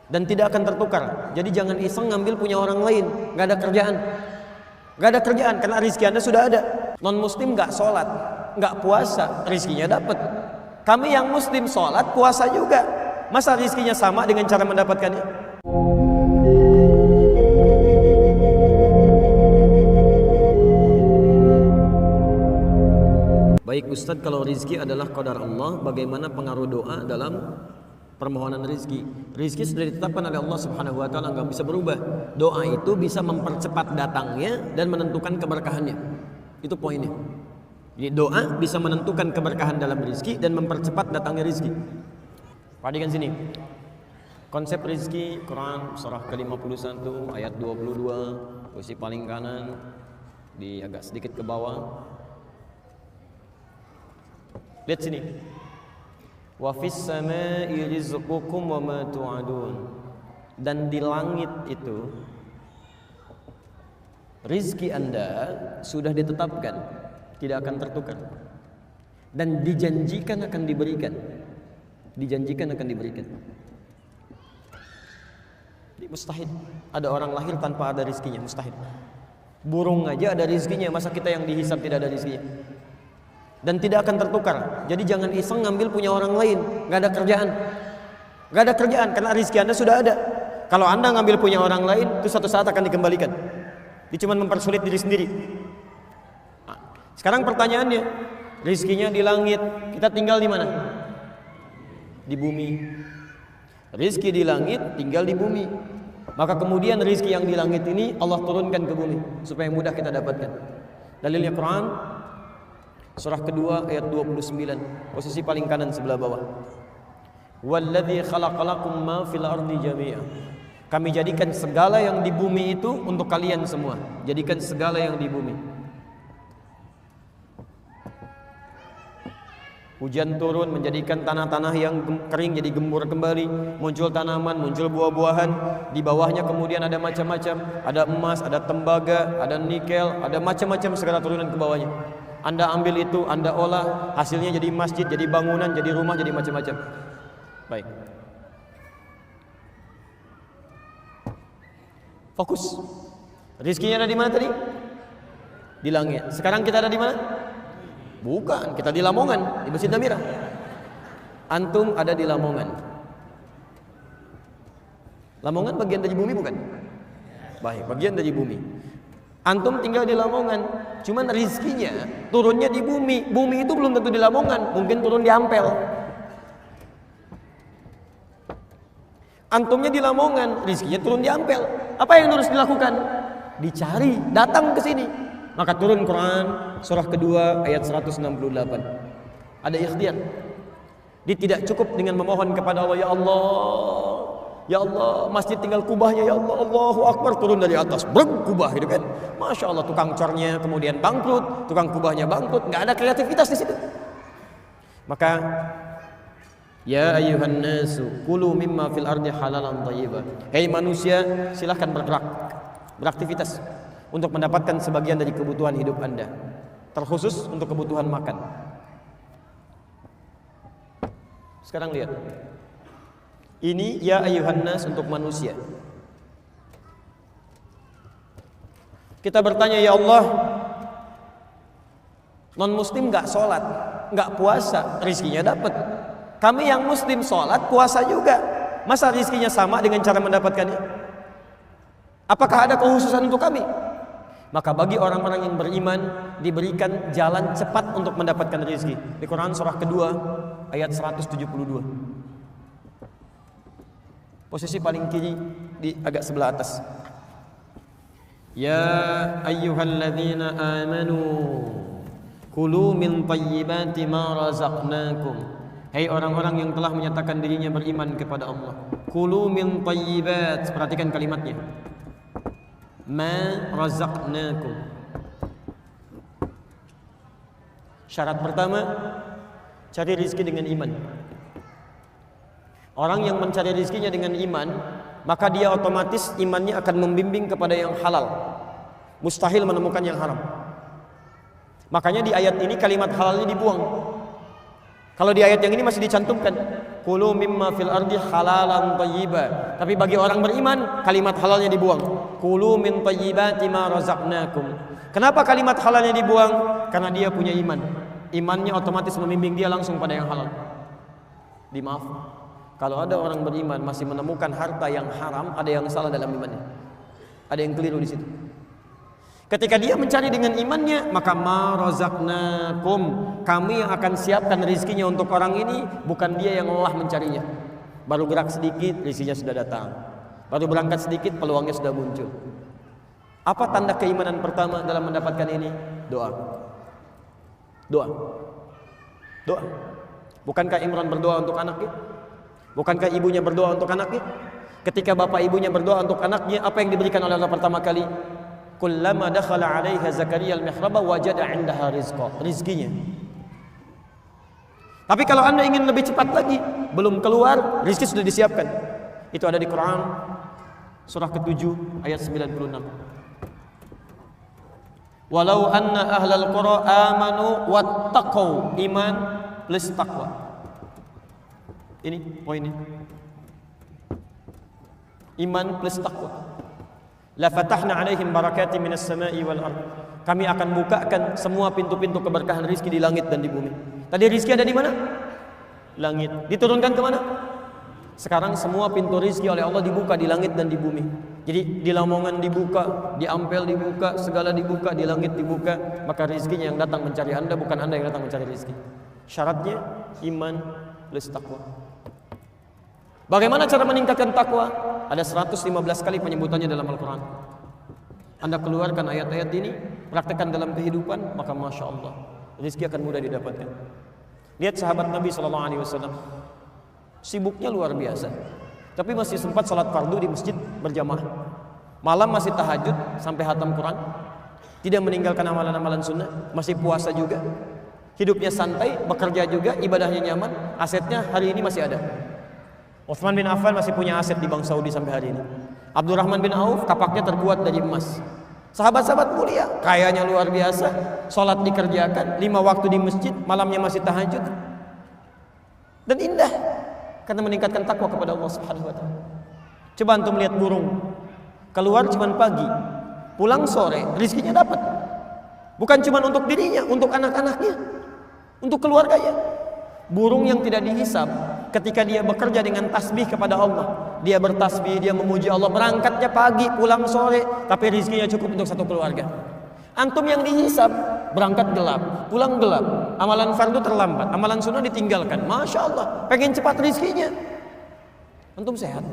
dan tidak akan tertukar. Jadi jangan iseng ngambil punya orang lain. Nggak ada kerjaan. Nggak ada kerjaan karena rizki Anda sudah ada. Non muslim nggak sholat, nggak puasa, rizkinya dapat. Kami yang muslim sholat, puasa juga. Masa rizkinya sama dengan cara mendapatkannya? Baik Ustadz, kalau rizki adalah qadar Allah, bagaimana pengaruh doa dalam permohonan rizki? Rizki sudah ditetapkan oleh Allah Subhanahu wa Ta'ala, nggak bisa berubah. Doa itu bisa mempercepat datangnya dan menentukan keberkahannya. Itu poinnya. Jadi doa bisa menentukan keberkahan dalam rizki dan mempercepat datangnya rizki. Perhatikan sini. Konsep rizki, Quran surah ke-51 ayat 22, posisi paling kanan, di agak sedikit ke bawah. Lihat sini. Wa fis samaa'i rizqukum wa ma tu'adun. Dan di langit itu rizki Anda sudah ditetapkan, tidak akan tertukar. Dan dijanjikan akan diberikan. Dijanjikan akan diberikan. Jadi mustahil ada orang lahir tanpa ada rizkinya, mustahil. Burung aja ada rizkinya, masa kita yang dihisab tidak ada rizkinya? Dan tidak akan tertukar. Jadi jangan iseng ngambil punya orang lain. Nggak ada kerjaan. Nggak ada kerjaan karena rizki Anda sudah ada. Kalau Anda ngambil punya orang lain, itu suatu saat akan dikembalikan. Dia cuma mempersulit diri sendiri. Nah, sekarang pertanyaannya, rizkinya di langit, kita tinggal di mana? Di bumi. Rizki di langit, tinggal di bumi. Maka kemudian rizki yang di langit ini Allah turunkan ke bumi supaya mudah kita dapatkan. Dalilnya Quran surah kedua ayat 29, posisi paling kanan sebelah bawah. Walladzi khalaqalakum ma fil ardi jami'a. Kami jadikan segala yang di bumi itu untuk kalian semua. Jadikan segala yang di bumi. Hujan turun menjadikan tanah-tanah yang kering jadi gembur kembali, muncul tanaman, muncul buah-buahan. Di bawahnya kemudian ada macam-macam, ada emas, ada tembaga, ada nikel, ada macam-macam segala turunan ke bawahnya. Anda ambil itu, Anda olah, hasilnya jadi masjid, jadi bangunan, jadi rumah, jadi macam-macam. Baik. Fokus. Rizkinya ada di mana tadi? Di langit. Sekarang kita ada di mana? Bukan, kita di Lamongan, di Masjid Namira. Antum ada di Lamongan. Lamongan bagian dari bumi bukan? Baik, bagian dari bumi. Antum tinggal di Lamongan, cuman rizkinya turunnya di bumi. Bumi itu belum tentu di Lamongan, mungkin turun di Ampel. Antumnya di Lamongan, rizkinya turun di Ampel. Apa yang harus dilakukan? Dicari, datang ke sini. Maka turun Quran surah kedua ayat 168. Ada ikhtiar. Dia tidak cukup dengan memohon kepada Allah, ya Allah, ya Allah, masjid tinggal kubahnya, ya Allah, Allahu Akbar, turun dari atas, brek, kubah gitu kan. Masya Allah, tukang cornya kemudian bangkrut, tukang kubahnya bangkrut, nggak ada kreativitas di situ. Maka ya ayyuhan nasu kulu mimma fil ardi halalan thayyiban. Hei manusia, silahkan bergerak, beraktivitas untuk mendapatkan sebagian dari kebutuhan hidup Anda, terkhusus untuk kebutuhan makan. Sekarang lihat. Ini ya ayyuhan nas untuk manusia. Kita bertanya, ya Allah, non muslim nggak sholat, nggak puasa, rizkinya dapat. Kami yang muslim sholat, puasa juga. Masa rizkinya sama dengan cara mendapatkannya? Apakah ada kekhususan untuk kami? Maka bagi orang-orang yang beriman diberikan jalan cepat untuk mendapatkan rezeki. Di Quran surah kedua ayat 172. Posisi paling kiri di agak sebelah atas. Ya ayyuhalladzina amanu kulu min thayyibati ma razaqnakum. Hai orang-orang yang telah menyatakan dirinya beriman kepada Allah. Kulu min thayyibat. Perhatikan kalimatnya. Ma razaqnakum. Syarat pertama, cari rizki dengan iman. Orang yang mencari rizkinya dengan iman, maka dia otomatis imannya akan membimbing kepada yang halal. Mustahil menemukan yang haram. Makanya di ayat ini kalimat halalnya dibuang. Kalau di ayat yang ini masih dicantumkan, Kulu mimma fil ardi halalan thayyiba. Tapi bagi orang beriman, kalimat halalnya dibuang. Kulu min thayyibati ma razaqnakum. Kenapa kalimat halalnya dibuang? Karena dia punya iman. Imannya otomatis membimbing dia langsung pada yang halal. Dimaaf, kalau ada orang beriman masih menemukan harta yang haram, ada yang salah dalam imannya. Ada yang keliru di situ. Ketika dia mencari dengan imannya, maka ma razaqnakum, kami yang akan siapkan rezekinya untuk orang ini, bukan dia yang lelah mencarinya. Baru gerak sedikit, rezekinya sudah datang. Baru berangkat sedikit, peluangnya sudah muncul. Apa tanda keimanan pertama dalam mendapatkan ini? Doa. Doa. Doa. Bukankah Imran berdoa untuk anaknya? Bukankah ibunya berdoa untuk anaknya? Ketika bapak ibunya berdoa untuk anaknya, apa yang diberikan oleh Allah pertama kali? Kullama dakhala 'alaiha Zakaria al-mihraba wajada 'indaha rizqa, rizkinya. Tapi kalau Anda ingin lebih cepat lagi, belum keluar, rizki sudah disiapkan. Itu ada di Quran surah ke-7 ayat 96. Walau anna ahlal qura amanu wattaqau, iman plus takwa. Ini poinnya. Iman plus takwa. La fatahna 'alaihim barakatin minas sama'i wal ard. Kami akan bukakan semua pintu-pintu keberkahan rizki di langit dan di bumi. Tadi rizki ada di mana? Langit. Diturunkan ke mana? Sekarang semua pintu rizki oleh Allah dibuka di langit dan di bumi. Jadi di Lamongan dibuka, di Ampel dibuka, segala dibuka, di langit dibuka. Maka rizkinya yang datang mencari Anda, bukan Anda yang datang mencari rizki. Syaratnya iman plus takwa. Bagaimana cara meningkatkan takwa? Ada 115 kali penyebutannya dalam Al-Quran. Anda keluarkan ayat-ayat ini, praktekkan dalam kehidupan, maka Masya Allah, rizki akan mudah didapatkan. Lihat sahabat Nabi SAW, sibuknya luar biasa, tapi masih sempat salat fardu di masjid berjamaah. Malam masih tahajud sampai hatam Quran, tidak meninggalkan amalan-amalan sunnah, masih puasa juga. Hidupnya santai, bekerja juga, ibadahnya nyaman, asetnya hari ini masih ada. Utsman bin Affan masih punya aset di Bank Saudi sampai hari ini. Abdurrahman bin Auf kapaknya terbuat dari emas. Sahabat-sahabat mulia, kayanya luar biasa, sholat dikerjakan, 5 waktu di masjid, malamnya masih tahajud. Dan indah karena meningkatkan takwa kepada Allah Subhanahu wa taala. Coba antum lihat burung. Keluar cuma pagi, pulang sore, rizkinya dapat. Bukan cuma untuk dirinya, untuk anak-anaknya, untuk keluarganya. Burung yang tidak dihisab, ketika dia bekerja dengan tasbih kepada Allah, dia bertasbih, dia memuji Allah, berangkatnya pagi, pulang sore, tapi rizkinya cukup untuk satu keluarga. Antum yang dihisab, berangkat gelap, pulang gelap, amalan fardu terlambat, amalan sunnah ditinggalkan. Masya Allah, pengen cepat rizkinya. Antum sehat?